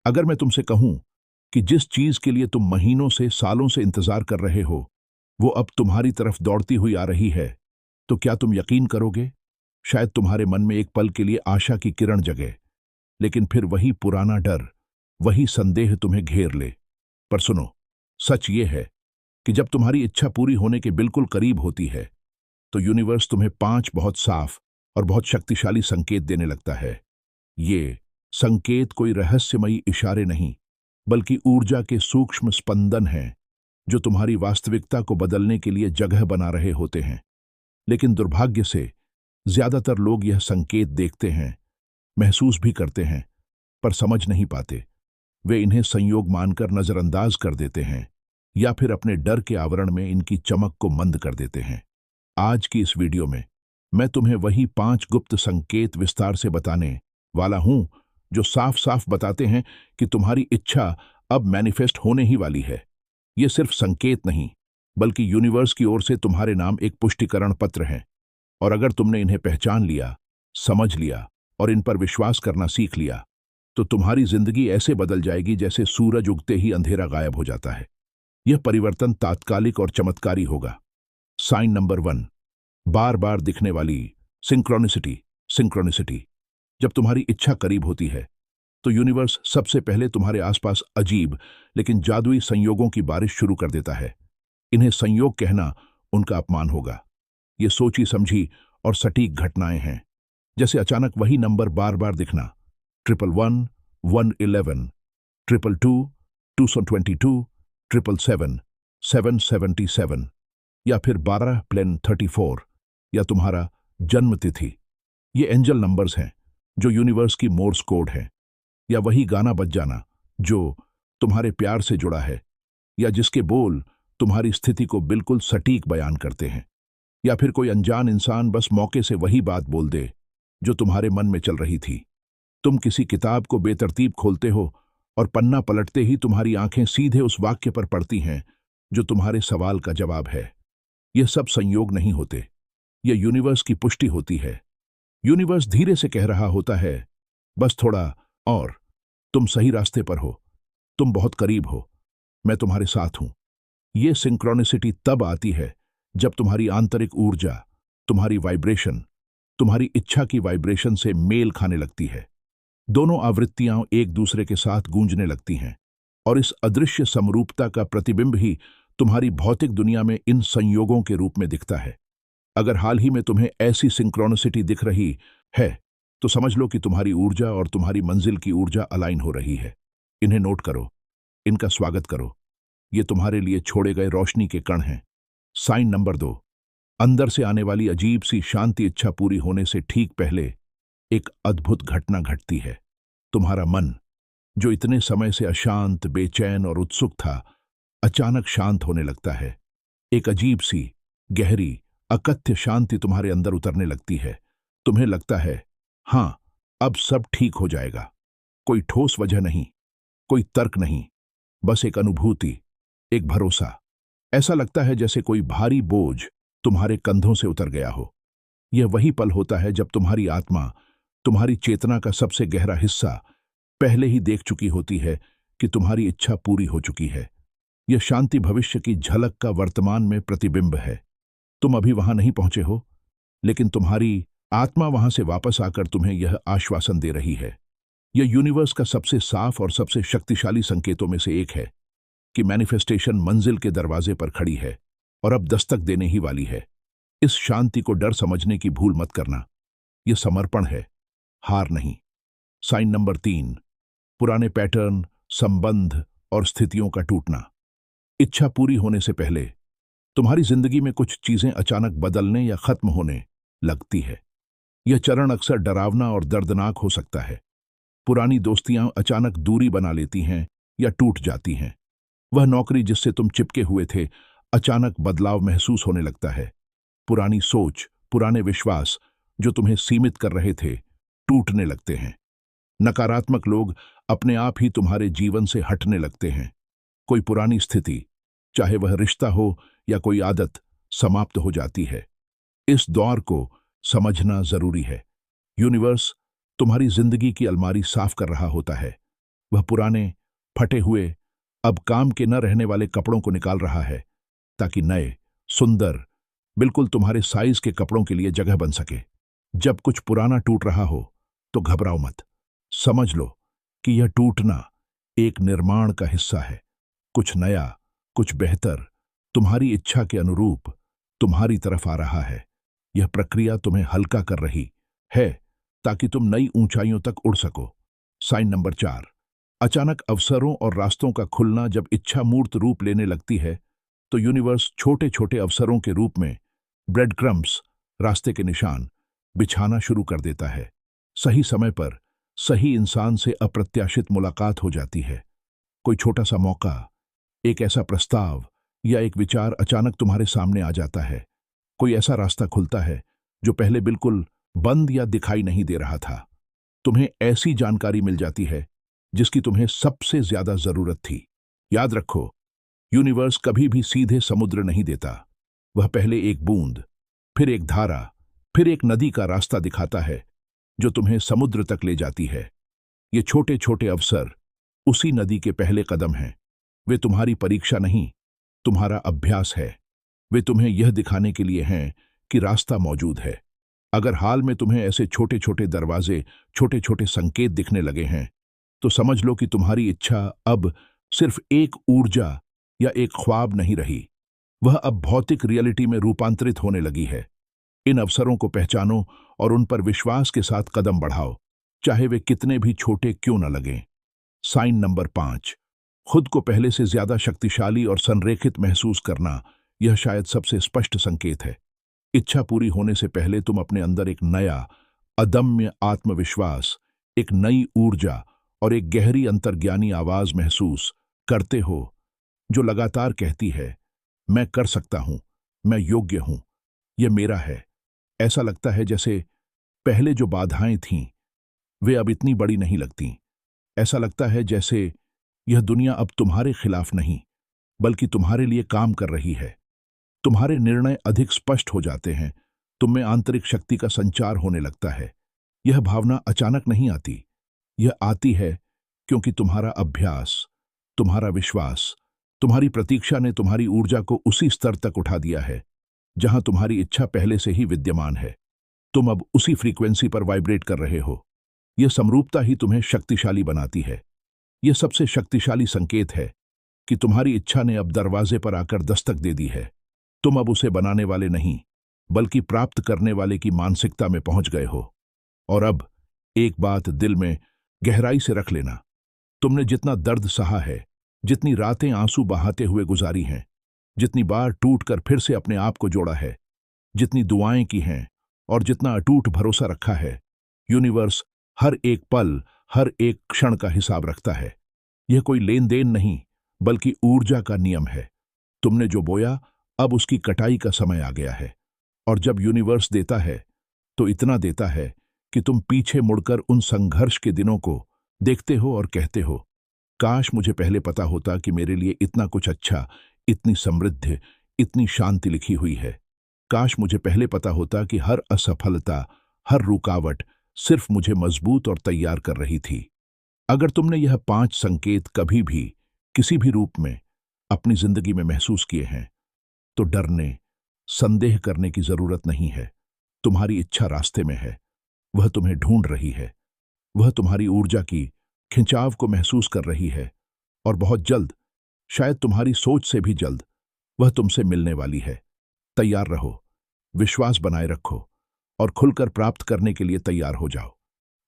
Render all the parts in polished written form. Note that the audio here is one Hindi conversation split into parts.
अगर मैं तुमसे कहूं कि जिस चीज के लिए तुम महीनों से सालों से इंतजार कर रहे हो वो अब तुम्हारी तरफ दौड़ती हुई आ रही है, तो क्या तुम यकीन करोगे? शायद तुम्हारे मन में एक पल के लिए आशा की किरण जगे, लेकिन फिर वही पुराना डर, वही संदेह तुम्हें घेर ले। पर सुनो, सच ये है कि जब तुम्हारी इच्छा पूरी होने के बिल्कुल करीब होती है तो यूनिवर्स तुम्हें 5 बहुत साफ और बहुत शक्तिशाली संकेत देने लगता है। ये संकेत कोई रहस्यमयी इशारे नहीं, बल्कि ऊर्जा के सूक्ष्म स्पंदन हैं जो तुम्हारी वास्तविकता को बदलने के लिए जगह बना रहे होते हैं। लेकिन दुर्भाग्य से ज्यादातर लोग यह संकेत देखते हैं, महसूस भी करते हैं, पर समझ नहीं पाते। वे इन्हें संयोग मानकर नजरअंदाज कर देते हैं या फिर अपने डर के आवरण में इनकी चमक को मंद कर देते हैं। आज की इस वीडियो में मैं तुम्हें वही 5 गुप्त संकेत विस्तार से बताने वाला हूं जो साफ साफ बताते हैं कि तुम्हारी इच्छा अब मैनिफेस्ट होने ही वाली है। ये सिर्फ संकेत नहीं, बल्कि यूनिवर्स की ओर से तुम्हारे नाम एक पुष्टिकरण पत्र है। और अगर तुमने इन्हें पहचान लिया, समझ लिया और इन पर विश्वास करना सीख लिया, तो तुम्हारी जिंदगी ऐसे बदल जाएगी जैसे सूरज उगते ही अंधेरा गायब हो जाता है। यह परिवर्तन तात्कालिक और चमत्कारी होगा। साइन नंबर 1, बार बार दिखने वाली सिंक्रोनिसिटी। सिंक्रोनिसिटी जब तुम्हारी इच्छा करीब होती है तो यूनिवर्स सबसे पहले तुम्हारे आसपास अजीब लेकिन जादुई संयोगों की बारिश शुरू कर देता है। इन्हें संयोग कहना उनका अपमान होगा। ये सोची समझी और सटीक घटनाएं हैं, जैसे अचानक वही नंबर बार बार दिखना, 111, 111, 222, 222, 777, 777, या फिर 12 प्लेन 34, या तुम्हारा जन्म तिथि। ये एंजल नंबर्स हैं जो यूनिवर्स की मोर्स कोड है। या वही गाना बज जाना जो तुम्हारे प्यार से जुड़ा है, या जिसके बोल तुम्हारी स्थिति को बिल्कुल सटीक बयान करते हैं। या फिर कोई अनजान इंसान बस मौके से वही बात बोल दे जो तुम्हारे मन में चल रही थी। तुम किसी किताब को बेतरतीब खोलते हो और पन्ना पलटते ही तुम्हारी आंखें सीधे उस वाक्य पर पड़ती हैं जो तुम्हारे सवाल का जवाब है। यह सब संयोग नहीं होते, यह यूनिवर्स की पुष्टि होती है। यूनिवर्स धीरे से कह रहा होता है, बस थोड़ा और, तुम सही रास्ते पर हो, तुम बहुत करीब हो, मैं तुम्हारे साथ हूं। यह सिंक्रोनिसिटी तब आती है जब तुम्हारी आंतरिक ऊर्जा, तुम्हारी वाइब्रेशन, तुम्हारी इच्छा की वाइब्रेशन से मेल खाने लगती है। दोनों आवृत्तियां एक दूसरे के साथ गूंजने लगती हैं, और इस अदृश्य समरूपता का प्रतिबिंब ही तुम्हारी भौतिक दुनिया में इन संयोगों के रूप में दिखता है। अगर हाल ही में तुम्हें ऐसी सिंक्रोनिसिटी दिख रही है तो समझ लो कि तुम्हारी ऊर्जा और तुम्हारी मंजिल की ऊर्जा अलाइन हो रही है। इन्हें नोट करो, इनका स्वागत करो। ये तुम्हारे लिए छोड़े गए रोशनी के कण हैं। साइन नंबर 2, अंदर से आने वाली अजीब सी शांति। इच्छा पूरी होने से ठीक पहले एक अद्भुत घटना घटती है। तुम्हारा मन, जो इतने समय से अशांत, बेचैन और उत्सुक था, अचानक शांत होने लगता है। एक अजीब सी, गहरी, अकथ्य शांति तुम्हारे अंदर उतरने लगती है। तुम्हें लगता है, हां, अब सब ठीक हो जाएगा। कोई ठोस वजह नहीं, कोई तर्क नहीं, बस एक अनुभूति, एक भरोसा। ऐसा लगता है जैसे कोई भारी बोझ तुम्हारे कंधों से उतर गया हो। यह वही पल होता है जब तुम्हारी आत्मा, तुम्हारी चेतना का सबसे गहरा हिस्सा पहले ही देख चुकी होती है कि तुम्हारी इच्छा पूरी हो चुकी है। यह शांति भविष्य की झलक का वर्तमान में प्रतिबिंब है। तुम अभी वहां नहीं पहुंचे हो, लेकिन तुम्हारी आत्मा वहां से वापस आकर तुम्हें यह आश्वासन दे रही है। यह यूनिवर्स का सबसे साफ और सबसे शक्तिशाली संकेतों में से एक है कि मैनिफेस्टेशन मंजिल के दरवाजे पर खड़ी है और अब दस्तक देने ही वाली है। इस शांति को डर समझने की भूल मत करना। यह समर्पण है, हार नहीं। साइन नंबर 3, पुराने पैटर्न, संबंध और स्थितियों का टूटना। इच्छा पूरी होने से पहले तुम्हारी जिंदगी में कुछ चीजें अचानक बदलने या खत्म होने लगती है। यह चरण अक्सर डरावना और दर्दनाक हो सकता है। पुरानी दोस्तियां अचानक दूरी बना लेती हैं या टूट जाती हैं। वह नौकरी जिससे तुम चिपके हुए थे, अचानक बदलाव महसूस होने लगता है। पुरानी सोच, पुराने विश्वास जो तुम्हें सीमित कर रहे थे, टूटने लगते हैं। नकारात्मक लोग अपने आप ही तुम्हारे जीवन से हटने लगते हैं। कोई पुरानी स्थिति, चाहे वह रिश्ता हो या कोई आदत, समाप्त हो जाती है। इस दौर को समझना जरूरी है। यूनिवर्स तुम्हारी जिंदगी की अलमारी साफ कर रहा होता है। वह पुराने, फटे हुए, अब काम के न रहने वाले कपड़ों को निकाल रहा है ताकि नए, सुंदर, बिल्कुल तुम्हारे साइज के कपड़ों के लिए जगह बन सके। जब कुछ पुराना टूट रहा हो तो घबराओ मत। समझ लो कि यह टूटना एक निर्माण का हिस्सा है। कुछ नया, कुछ बेहतर, तुम्हारी इच्छा के अनुरूप तुम्हारी तरफ आ रहा है। यह प्रक्रिया तुम्हें हल्का कर रही है ताकि तुम नई ऊंचाइयों तक उड़ सको। साइन नंबर 4, अचानक अवसरों और रास्तों का खुलना। जब इच्छा मूर्त रूप लेने लगती है तो यूनिवर्स छोटे छोटे अवसरों के रूप में ब्रेड क्रम्स, रास्ते के निशान, बिछाना शुरू कर देता है। सही समय पर सही इंसान से अप्रत्याशित मुलाकात हो जाती है। कोई छोटा सा मौका, एक ऐसा प्रस्ताव या एक विचार अचानक तुम्हारे सामने आ जाता है। कोई ऐसा रास्ता खुलता है जो पहले बिल्कुल बंद या दिखाई नहीं दे रहा था। तुम्हें ऐसी जानकारी मिल जाती है जिसकी तुम्हें सबसे ज्यादा जरूरत थी। याद रखो, यूनिवर्स कभी भी सीधे समुद्र नहीं देता। वह पहले एक बूंद, फिर एक धारा, फिर एक नदी का रास्ता दिखाता है जो तुम्हें समुद्र तक ले जाती है। ये छोटे छोटे अवसर उसी नदी के पहले कदम हैं। वे तुम्हारी परीक्षा नहीं, तुम्हारा अभ्यास है। वे तुम्हें यह दिखाने के लिए हैं कि रास्ता मौजूद है। अगर हाल में तुम्हें ऐसे छोटे छोटे दरवाजे, छोटे छोटे संकेत दिखने लगे हैं तो समझ लो कि तुम्हारी इच्छा अब सिर्फ एक ऊर्जा या एक ख्वाब नहीं रही। वह अब भौतिक रियलिटी में रूपांतरित होने लगी है। इन अवसरों को पहचानो और उन पर विश्वास के साथ कदम बढ़ाओ, चाहे वे कितने भी छोटे क्यों न लगें। साइन नंबर 5, खुद को पहले से ज्यादा शक्तिशाली और संरेखित महसूस करना। यह शायद सबसे स्पष्ट संकेत है। इच्छा पूरी होने से पहले तुम अपने अंदर एक नया, अदम्य आत्मविश्वास, एक नई ऊर्जा और एक गहरी अंतर्ज्ञानी आवाज महसूस करते हो जो लगातार कहती है, मैं कर सकता हूं, मैं योग्य हूं, यह मेरा है। ऐसा लगता है जैसे पहले जो बाधाएं थीं वे अब इतनी बड़ी नहीं लगती। ऐसा लगता है जैसे यह दुनिया अब तुम्हारे खिलाफ नहीं बल्कि तुम्हारे लिए काम कर रही है। तुम्हारे निर्णय अधिक स्पष्ट हो जाते हैं। तुम में आंतरिक शक्ति का संचार होने लगता है। यह भावना अचानक नहीं आती, यह आती है क्योंकि तुम्हारा अभ्यास, तुम्हारा विश्वास, तुम्हारी प्रतीक्षा ने तुम्हारी ऊर्जा को उसी स्तर तक उठा दिया है जहां तुम्हारी इच्छा पहले से ही विद्यमान है। तुम अब उसी फ्रीक्वेंसी पर वाइब्रेट कर रहे हो। यह समरूपता ही तुम्हें शक्तिशाली बनाती है। यह सबसे शक्तिशाली संकेत है कि तुम्हारी इच्छा ने अब दरवाजे पर आकर दस्तक दे दी है। तुम अब उसे बनाने वाले नहीं बल्कि प्राप्त करने वाले की मानसिकता में पहुंच गए हो। और अब एक बात दिल में गहराई से रख लेना, तुमने जितना दर्द सहा है, जितनी रातें आंसू बहाते हुए गुजारी हैं, जितनी बार टूटकर फिर से अपने आप को जोड़ा है, जितनी दुआएं की हैं और जितना अटूट भरोसा रखा है, यूनिवर्स हर एक पल, हर एक क्षण का हिसाब रखता है। यह कोई लेन देन नहीं बल्कि ऊर्जा का नियम है। तुमने जो बोया अब उसकी कटाई का समय आ गया है। और जब यूनिवर्स देता है तो इतना देता है कि तुम पीछे मुड़कर उन संघर्ष के दिनों को देखते हो और कहते हो, काश मुझे पहले पता होता कि मेरे लिए इतना कुछ अच्छा, इतनी समृद्धि, इतनी शांति लिखी हुई है। काश मुझे पहले पता होता कि हर असफलता, हर रुकावट सिर्फ मुझे मजबूत और तैयार कर रही थी। अगर तुमने यह 5 संकेत कभी भी किसी भी रूप में अपनी जिंदगी में महसूस किए हैं तो डरने, संदेह करने की जरूरत नहीं है। तुम्हारी इच्छा रास्ते में है, वह तुम्हें ढूंढ रही है, वह तुम्हारी ऊर्जा की खिंचाव को महसूस कर रही है और बहुत जल्द, शायद तुम्हारी सोच से भी जल्द, वह तुमसे मिलने वाली है। तैयार रहो, विश्वास बनाए रखो और खुलकर प्राप्त करने के लिए तैयार हो जाओ।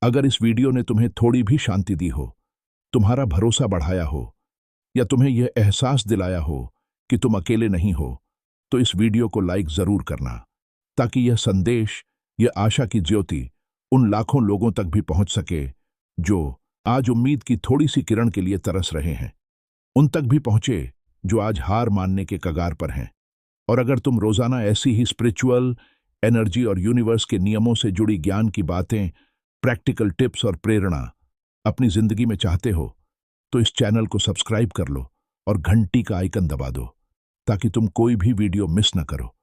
अगर इस वीडियो ने तुम्हें थोड़ी भी शांति दी हो, तुम्हारा भरोसा बढ़ाया हो या तुम्हें यह एहसास दिलाया हो कि तुम अकेले नहीं हो, तो इस वीडियो को लाइक जरूर करना ताकि यह संदेश, यह आशा की ज्योति उन लाखों लोगों तक भी पहुंच सके जो आज उम्मीद की थोड़ी सी किरण के लिए तरस रहे हैं। उन तक भी पहुंचे जो आज हार मानने के कगार पर हैं। और अगर तुम रोजाना ऐसी ही स्पिरिचुअल एनर्जी और यूनिवर्स के नियमों से जुड़ी ज्ञान की बातें, प्रैक्टिकल टिप्स और प्रेरणा अपनी जिंदगी में चाहते हो तो इस चैनल को सब्सक्राइब कर लो और घंटी का आइकन दबा दो ताकि तुम कोई भी वीडियो मिस न करो।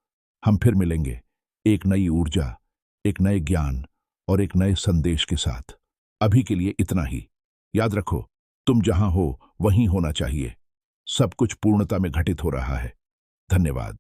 हम फिर मिलेंगे एक नई ऊर्जा, एक नए ज्ञान और एक नए संदेश के साथ। अभी के लिए इतना ही। याद रखो, तुम जहां हो वहीं होना चाहिए। सब कुछ पूर्णता में घटित हो रहा है। धन्यवाद।